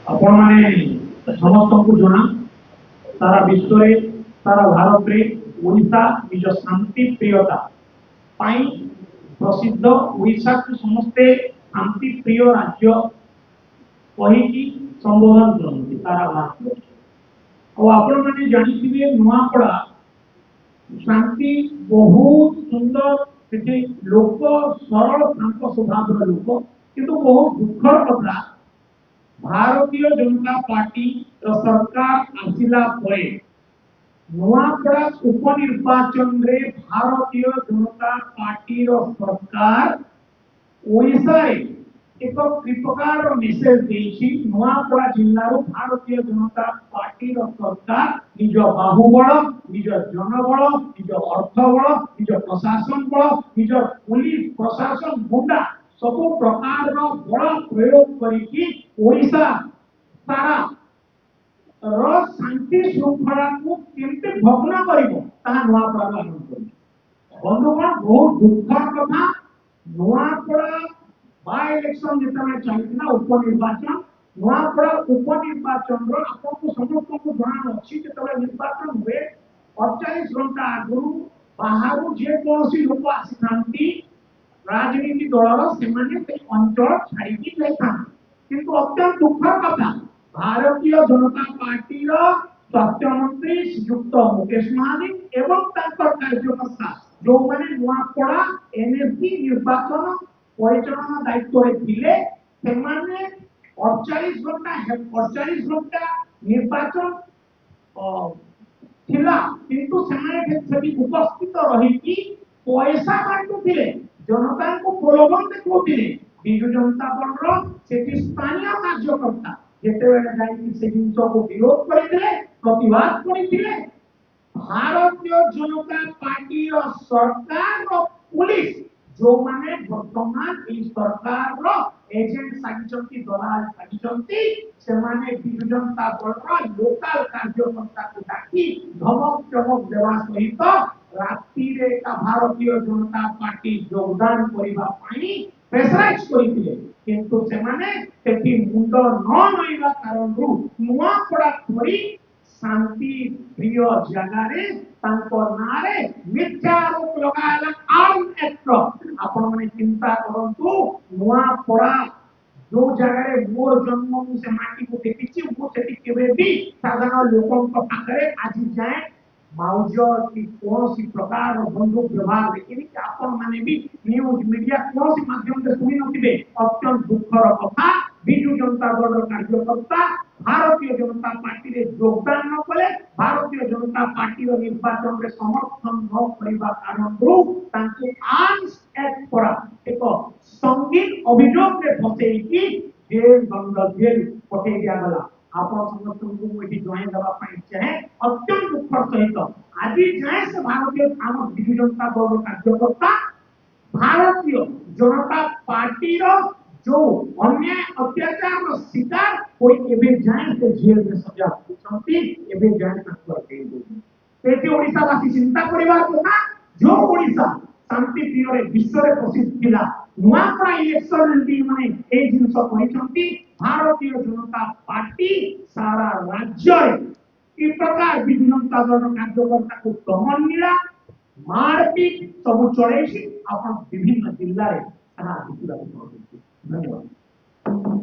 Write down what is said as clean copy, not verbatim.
आपण माने समस्त को जना सारा विश्व रे सारा भारत रे ओडिशा निज शांति प्रियता पाई प्रसिद्ध ओडिशा को समस्ते शांति प्रिय राज्य कही संबोधन करते सारा भारत और आपण माने जानिथिबे नुआपड़ा शांति बहुत सुंदर सेठी लोक सरल शांत स्वभाव लोक किंतु बहुत दुखर कथा भारतीय जनता पार्टी सरकार आसिला परे नुआपड़ा उपनिर्वाचन रे भारतीय जनता पार्टी सरकार ओडिशा रे एक प्रकार मेसेज देछि नुआपड़ा जिल्ला रो भारतीय जनता पार्टी सरकार निज बाहुबल निज जनबल निज अर्थबल निज प्रशासन बल निज पुलिस प्रशासन गुंडा सब प्रकार बड़ प्रयोग करिकी ओडिशा सारा शांति श्रृंखला को केमते भग्न करिवो ता नुआपड़ा आरंभ करि बंधुगण बहुत दुखर कथा नुआपड़ा बाय इलेक्शन जेतने चलतिना उपनिर्वाचन नुआपड़ा उपनिर्वाचन रो आपको समस्त को जान अछि जेतले निर्वाचन हुए 48 घंटा आगु बाहरु जे कोनसी लोक आसिथांती राजनीति दलर सेमाने से अंचल छाड़ी जाता किंतु अत्यंत दुखर कथा भारतीय जनता पार्टी स्वास्थ्य मंत्री श्रीयुक्त मुकेश महादिक एवं कार्यकर्ता जो मैंने नुआपड़ा एनएससी निर्वाचन परिचालना दायित्व थिले सेमाने 48 घंटा निर्वाचन थिला किंतु सेमाने सेठी उपस्थित रही कि पैसा बांटुथिले जनता को प्रलोभन देखुथिले बिजु जनता दल सेठी स्थानीय कार्यकर्ता जेतेबेले जाई से जिंस को विरोध करथिले प्रतिवाद करथिले भारतीय जनता पार्टी सरकार पुलिस जो माने वर्तमान ई सरकार एजेंट सागिचंती दलाल सागिचंती से माने बिजु जनता दल लोकल कार्यकर्ता को डाकी धमक चमक देवा सहित रात्रि रे का भारतीय जनता पार्टी योगदान करिबा पाई प्रेसराइज करिथिले किंतु से माने सेठी मुंड न नइबा कारणरू नुआपड़ा थोड़ी शांति प्रिय जगह रे तांको नारे मिथ्या आरोप लगायला आर्म एक्ट आपण माने चिंता करंतु नुआपड़ा जो जगह रे मोर जन्म से माटी को देखिछि वो सेठी केबे भी साधारण लोकन को पाखरे आज जाए माउज की कौन सी प्रकार बंदूक व्यवहार देखिए कि आपण माने भी न्यूज मीडिया कौन सी माध्यम से सुनी नथिबे अत्यंत दुखर कथा बिजु जनता दल कार्यकर्ता भारतीय जनता पार्टी रे योगदान न कले भारतीय जनता पार्टी रो निर्वाचन रे समर्थन न करिबा कारणरू तांको आर्म्स एक्ट पर एक संगीन अभियोग रे फसेई कि जेल दंड जेल पठे दिया गला आपण समस्त को मोटी जॉइन दबा पाई चाहे अत्यंत दुखर सहित आज जाए से भारतीय आम बिजु जनता दल कार्यकर्ता भारतीय जनता पार्टी रो जो अन्याय अत्याचार शिकार कोई एबे जाए से जेल में सजा होती एबे जाए तक कर देते ओडिशा वासी चिंता करिवा कथा जो ओडिशा शांति प्रिय रे विश्व रे प्रसिद्ध थिला नुआपड़ा इलेक्शन डी माने ए जिंस कहिसंती भारतीय जनता पार्टी सारा राज्य रे ई प्रकार बिजु जनता दल कार्यकर्ता को दमन मिला मारपीट सब चलेछि अपन विभिन्न जिल्ला रे सारा दिखिला धन्यवाद।